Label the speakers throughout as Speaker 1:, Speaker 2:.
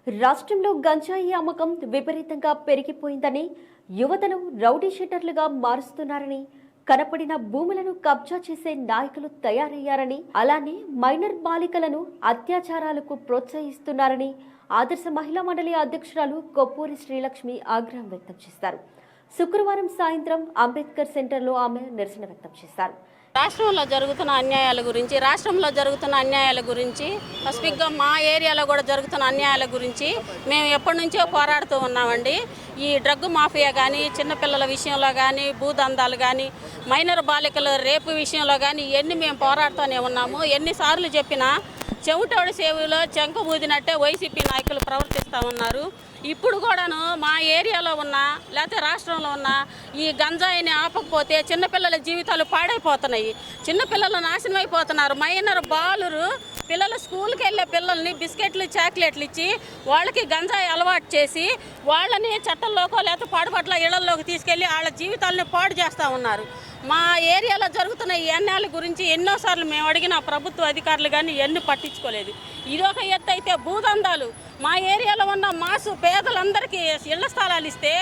Speaker 1: రాష్ట్రంలో గంజాయి అమ్మకం విపరీతంగా పెరిగిపోయిందని, యువతను రౌడీ షీటర్లుగా మారుస్తున్నారని, కనపడిన భూములను కబ్జా చేసే నాయకులు తయారయ్యారని, అలానే మైనర్ బాలికలను అత్యాచారాలకు ప్రోత్సహిస్తున్నారని ఆదర్శ మహిళా మండలి అధ్యక్షురాలు కొప్పూరి శ్రీలక్ష్మి ఆగ్రహం వ్యక్తం చేశారు. శుక్రవారం సాయంత్రం అంబేద్కర్ సెంటర్లో ఆమె నిరసన వ్యక్తం చేశారు.
Speaker 2: రాష్ట్రంలో జరుగుతున్న అన్యాయాల గురించి స్పెసిఫిక్గా మా ఏరియాలో కూడా జరుగుతున్న అన్యాయాల గురించి మేము ఎప్పటి నుంచో పోరాడుతూ ఉన్నామండి. ఈ డ్రగ్ మాఫియా కానీ, చిన్నపిల్లల విషయంలో కానీ, భూదందాలు కానీ, మైనర్ బాలికల రేపు విషయంలో కానీ ఇవన్నీ మేము పోరాడుతూనే ఉన్నాము. ఎన్నిసార్లు చెప్పినా చెవిటోడి సేవలో చెంక బూదినట్టే వైసీపీ నాయకులు ప్రవర్తిస్తూ ఉన్నారు. ఇప్పుడు కూడాను మా ఏరియాలో ఉన్న లేకపోతే రాష్ట్రంలో ఉన్న ఈ గంజాయిని ఆపకపోతే చిన్నపిల్లల జీవితాలు పాడైపోతున్నాయి. చిన్నపిల్లలు నాశనం అయిపోతున్నారు. మైనర్ బాలురు పిల్లలు స్కూల్కి వెళ్ళే పిల్లల్ని బిస్కెట్లు, చాక్లెట్లు ఇచ్చి వాళ్ళకి గంజాయి అలవాటు చేసి వాళ్ళని చట్టంలోకో లేకపోతే పాడుపట్ల ఇళ్లలోకి తీసుకెళ్ళి వాళ్ళ జీవితాలని పాడు చేస్తూ ఉన్నారు. మా ఏరియాలో జరుగుతున్న ఈ అన్యాయాల గురించి ఎన్నోసార్లు మేము అడిగిన ప్రభుత్వ అధికారులు కానీ ఎన్ని పట్టించుకోలేదు. ఇదొక ఎత్తు అయితే భూదందాలు మా ఏరియాలో ఉన్న మాసు పేదలందరికీ ఇళ్ల స్థలాలు ఇస్తే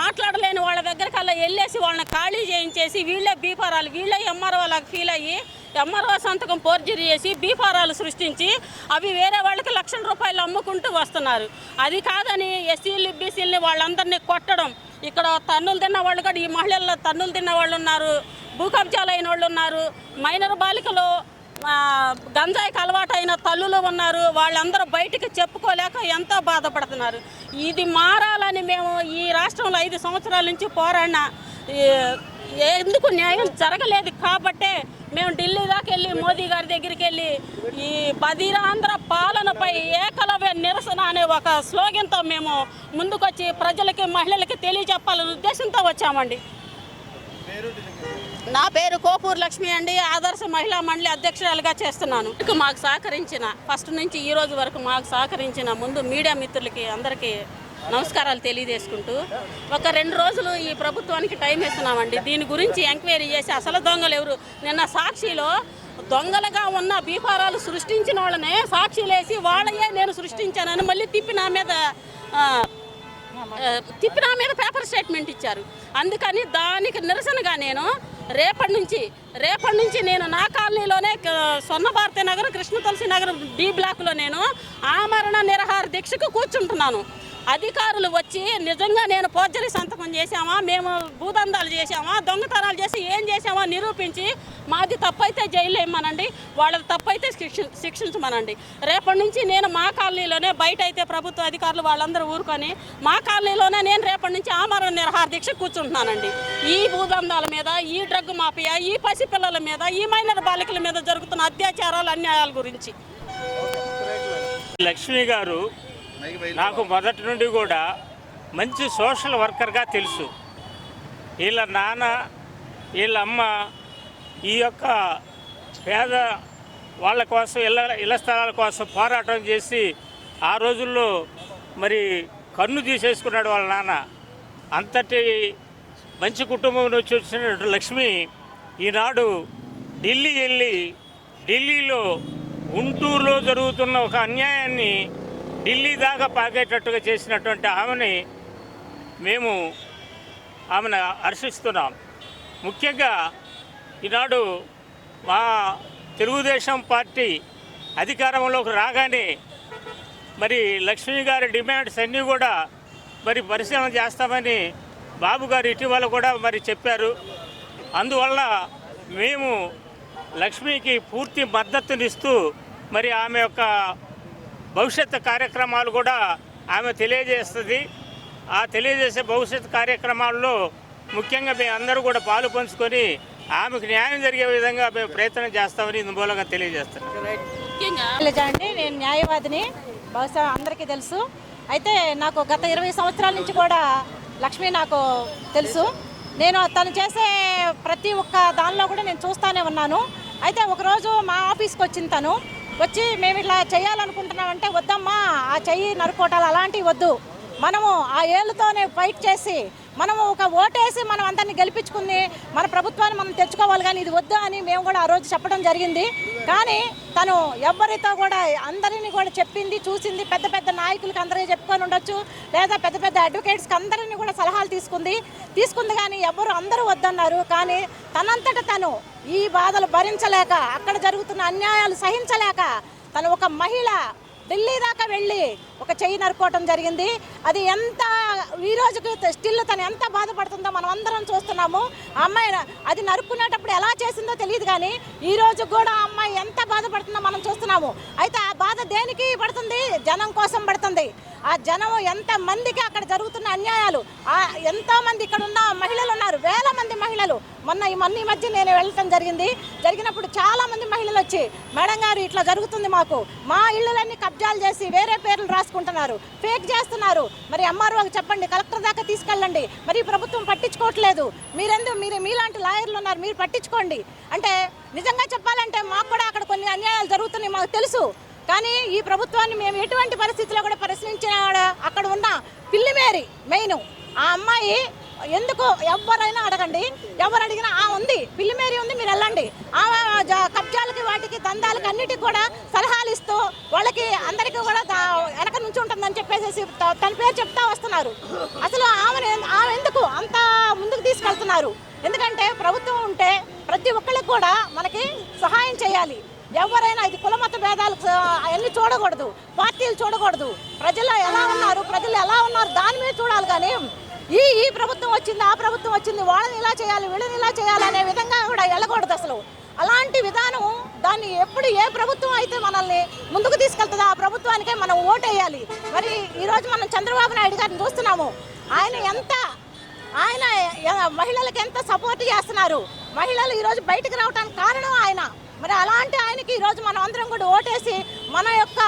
Speaker 2: మాట్లాడలేని వాళ్ళ దగ్గరికి అలా వెళ్ళేసి వాళ్ళని ఖాళీ చేయించేసి వీళ్ళే బీఫారాలు, వీళ్ళే ఎంఆర్ఓ లాగా ఫీల్ అయ్యి ఎంఆర్ఓ సంతకం ఫోర్జరీ చేసి బీఫారాలు సృష్టించి అవి వేరే వాళ్ళకి లక్షల రూపాయలు అమ్ముకుంటూ వస్తున్నారు. అది కాదని ఎస్సీలు, బీసీలని వాళ్ళందరినీ కొట్టడం, ఇక్కడ తన్నులు తిన్న వాళ్ళు కూడా ఈ మహిళల్లో తన్నులు తిన్న వాళ్ళు ఉన్నారు, భూ కబ్జాలు అయిన వాళ్ళు ఉన్నారు, మైనర్ బాలికలు గంజాయికి అలవాటు అయిన తల్లులు ఉన్నారు. వాళ్ళందరూ బయటికి చెప్పుకోలేక ఎంతో బాధపడుతున్నారు. ఇది మారాలని మేము ఈ రాష్ట్రంలో 5 సంవత్సరాల నుంచి పోరాడిన ఎందుకు న్యాయం జరగలేదు కాబట్టే మేము ఢిల్లీ దాకా వెళ్ళి మోదీ గారి దగ్గరికి వెళ్ళి ఈ బదిరాంధ్ర పాలనపై ఏకలవ్య నిరసన అనే ఒక స్లోగన్తో మేము ముందుకొచ్చి ప్రజలకి, మహిళలకి తెలియజెప్పాలనే ఉద్దేశంతో వచ్చామండి. నా పేరు కోపూరి లక్ష్మి అండి. ఆదర్శ మహిళా మండలి అధ్యక్షురాలుగా చేస్తున్నాను. మాకు సహకరించిన ఫస్ట్ నుంచి ఈ రోజు వరకు మాకు సహకరించిన ముందు మీడియా మిత్రులకి అందరికీ నమస్కారాలు తెలియజేసుకుంటూ, ఒక 2 రోజులు ఈ ప్రభుత్వానికి టైం ఇస్తున్నామండి. దీని గురించి ఎంక్వైరీ చేసి అసలు దొంగలు ఎవరు, నిన్న సాక్షిలో దొంగలుగా ఉన్న బీఫారాలు సృష్టించిన వాళ్ళనే సాక్షిలు వేసి వాళ్ళయే నేను సృష్టించానని మళ్ళీ తిప్పి నా మీద పేపర్ స్టేట్మెంట్ ఇచ్చారు. అందుకని దానికి నిరసనగా నేను రేపటి నుంచి నేను నా కాలనీలోనే స్వర్ణ భారతి నగర్, కృష్ణ తులసి నగర్ డి బ్లాక్లో నేను ఆమరణ నిరాహార దీక్షకు కూర్చుంటున్నాను. అధికారులు వచ్చి నిజంగా నేను ఫోర్జరీ సంతకం చేశామా, మేము భూదందాలు చేశామా, దొంగతనాలు చేసి ఏం చేశామా నిరూపించి మాది తప్పైతే జైలు వేయమనండి, వాళ్ళది తప్పైతే శిక్షించమనండి. రేపటి నుంచి నేను మా కాలనీలోనే, బయట అయితే ప్రభుత్వ అధికారులు వాళ్ళందరూ ఊరుకొని మా కాలనీలోనే నేను రేపటి నుంచి ఆమరణ నిరాహార దీక్ష కూర్చుంటున్నానండి. ఈ భూదందాల మీద, ఈ డ్రగ్ మాఫియా, ఈ పసిపిల్లల మీద, ఈ మైనర్ బాలికల మీద జరుగుతున్న అత్యాచారాలు, అన్యాయాల గురించి.
Speaker 3: లక్ష్మి గారు నాకు మొదటి నుండి కూడా మంచి సోషల్ వర్కర్గా తెలుసు. వీళ్ళ నాన్న, వీళ్ళ అమ్మ ఈ యొక్క పేద వాళ్ళ కోసం ఇళ్ల స్థలాల కోసం పోరాటం చేసి ఆ రోజుల్లో మరి కన్ను తీసేసుకున్నాడు వాళ్ళ నాన్న. అంతటి మంచి కుటుంబం నుంచి వచ్చిన లక్ష్మి ఈనాడు ఢిల్లీ వెళ్ళి ఢిల్లీలో గుంటూరులో జరుగుతున్న ఒక అన్యాయాన్ని ఢిల్లీ దాకా పాకేటట్టుగా చేసినటువంటి ఆమెను హర్షిస్తున్నాం. ముఖ్యంగా ఈనాడు మా తెలుగుదేశం పార్టీ అధికారంలోకి రాగానే మరి లక్ష్మి గారి డిమాండ్స్ అన్నీ కూడా మరి పరిశీలన చేస్తామని బాబు గారు ఇటీవల కూడా మరి చెప్పారు. అందువల్ల మేము లక్ష్మికి పూర్తి మద్దతునిస్తూ మరి ఆమె యొక్క భవిష్యత్తు కార్యక్రమాలు కూడా ఆమె తెలియజేస్తుంది. ఆ తెలియజేసే భవిష్యత్తు కార్యక్రమాల్లో ముఖ్యంగా మేము అందరూ కూడా పాలు పంచుకొని ఆమెకు న్యాయం జరిగే విధంగా మేము ప్రయత్నం చేస్తామని ఇందుమూలంగా తెలియజేస్తున్నాం.
Speaker 4: అండి, నేను న్యాయవాదిని, బహుశా అందరికీ తెలుసు. అయితే నాకు గత 20 సంవత్సరాల నుంచి కూడా లక్ష్మి నాకు తెలుసు. నేను తను చేసే ప్రతి ఒక్క దానిలో కూడా నేను చూస్తూనే ఉన్నాను. అయితే ఒకరోజు మా ఆఫీస్కి వచ్చింది. తను వచ్చి మేము ఇట్లా చేయాలనుకుంటున్నామంటే, వద్దమ్మా ఆ చెయ్యి నరుకోటాలు అలాంటివి వద్దు, మనము ఆ ఏళ్ళతోనే ఫైట్ చేసి మనము ఒక ఓటేసి మనం అందరినీ గెలిపించుకుని మన ప్రభుత్వాన్ని మనం తెచ్చుకోవాలి, కానీ ఇది వద్దు అని మేము కూడా ఆ రోజు చెప్పడం జరిగింది. కానీ తను ఎవ్వరితో కూడా అందరినీ కూడా చెప్పింది చూసింది. పెద్ద పెద్ద నాయకులకి అందరికీ చెప్పుకొని ఉండొచ్చు, లేదా పెద్ద పెద్ద అడ్వకేట్స్కి అందరినీ కూడా సలహాలు తీసుకుంది కానీ అందరూ వద్దన్నారు. కానీ తనంతట తను ఈ బాధలు భరించలేక, అక్కడ జరుగుతున్న అన్యాయాలు సహించలేక తను ఒక మహిళ ఢిల్లీ దాకా వెళ్ళి ఒక చెయ్యి నరుకోవటం జరిగింది. అది ఎంత ఈ రోజుకి స్టిల్ తను ఎంత బాధపడుతుందో మనం అందరం చూస్తున్నాము. ఆ అమ్మాయి అది నరుక్కునేటప్పుడు ఎలా చేసిందో తెలియదు, కానీ ఈ రోజు కూడా ఆ అమ్మాయి ఎంత బాధపడుతుందో మనం చూస్తున్నాము. అయితే ఆ బాధ దేనికి పడుతుంది? జనం కోసం పడుతుంది. ఆ జనం ఎంతమందికి అక్కడ జరుగుతున్న అన్యాయాలు, ఎంతోమంది ఇక్కడ ఉన్న మహిళలు ఉన్నారు, వేల మంది మహిళలు. మొన్న ఈ మధ్య నేను వెళ్ళటం జరిగినప్పుడు చాలా మంది మహిళలు వచ్చి, మేడం గారు ఇట్లా జరుగుతుంది, మాకు మా ఇళ్ళలన్నీ కబ్జాలు చేసి వేరే పేర్లు రాసుకుంటున్నారు, ఫేక్ చేస్తున్నారు, మరి ఎంఆర్ఓకి చెప్పండి, కలెక్టర్ దాకా తీసుకెళ్ళండి, మరి ప్రభుత్వం పట్టించుకోవట్లేదు, మీరు మీలాంటి లాయర్లు ఉన్నారు, మీరు పట్టించుకోండి అంటే, నిజంగా చెప్పాలంటే మాకు కూడా అక్కడ కొన్ని అన్యాయాలు జరుగుతున్నాయి మాకు తెలుసు. కానీ ఈ ప్రభుత్వాన్ని మేము ఎటువంటి పరిస్థితిలో కూడా ప్రశ్నించిన అక్కడ ఉన్న పిల్లిమేరి మెయిన్ ఆ అమ్మాయి ఎందుకు ఎవరైనా అడగండి, ఎవరు అడిగినా ఉంది, పిల్లిమేరి ఉంది, మీరు వెళ్ళండి. కబ్జాలకి వాటికి దందాలకి అన్నిటికి కూడా సలహాలు ఇస్తూ వాళ్ళకి అందరికీ కూడా వెనక నుంచి ఉంటుందని చెప్పేసి తన పేరు చెప్తా వస్తున్నారు. అసలు ఆమె ఎందుకు అంత ముందుకు తీసుకెళ్తున్నారు? ఎందుకంటే ప్రభుత్వం ఉంటే ప్రతి ఒక్కరికి కూడా మనకి సహాయం చేయాలి. ఎవరైనా ఇది కులమత భేదాలు అవన్నీ చూడకూడదు, పార్టీలు చూడకూడదు, ప్రజలు ఎలా ఉన్నారు దాని మీద చూడాలి. కానీ ఈ ప్రభుత్వం వచ్చింది, ఆ ప్రభుత్వం వచ్చింది, వాళ్ళని ఇలా చేయాలి, వీళ్ళని ఇలా చేయాలి అనే విధంగా కూడా వెళ్ళకూడదు. అసలు అలాంటి విధానం దాన్ని ఎప్పుడు ఏ ప్రభుత్వం అయితే మనల్ని ముందుకు తీసుకెళ్తుందో ఆ ప్రభుత్వానికే మనం ఓటేయాలి. మరి ఈరోజు మనం చంద్రబాబు నాయుడు గారిని చూస్తున్నాము. ఆయన మహిళలకు ఎంత సపోర్ట్ చేస్తున్నారు. మహిళలు ఈరోజు బయటకు రావడానికి కారణం ఆయన. మరి అలాంటి ఆయనకి ఈరోజు మనం అందరం కూడా ఓటేసి మన యొక్క